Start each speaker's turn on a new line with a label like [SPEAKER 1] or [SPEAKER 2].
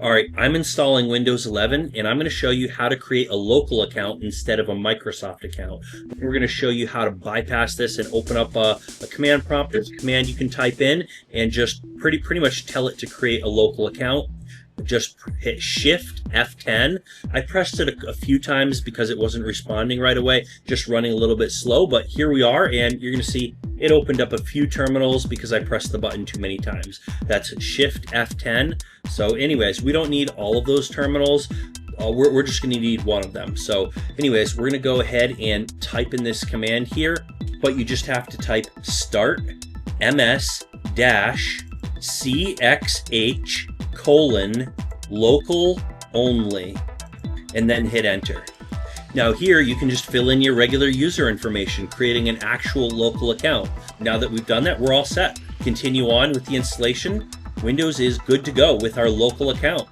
[SPEAKER 1] All right, I'm installing Windows 11 and I'm going to show you how to create a local account instead of a Microsoft account. We're going to show you how to bypass this and open up a command prompt. There's a command you can type in and just pretty much tell it to create a local account. Just hit Shift F10. I pressed it a few times because it wasn't responding right away, just running a little bit slow, but here we are, and you're going to see it opened up a few terminals because I pressed the button too many times. That's Shift F10. So anyways, we don't need all of those terminals. We're just going to need one of them. So anyways, we're going to go ahead and type in this command here, but you just have to type start ms-cxh:"local only," and then hit enter. Now here you can just fill in your regular user information, creating an actual local account. Now that we've done that, we're all set. Continue on with the installation. Windows is good to go with our local account.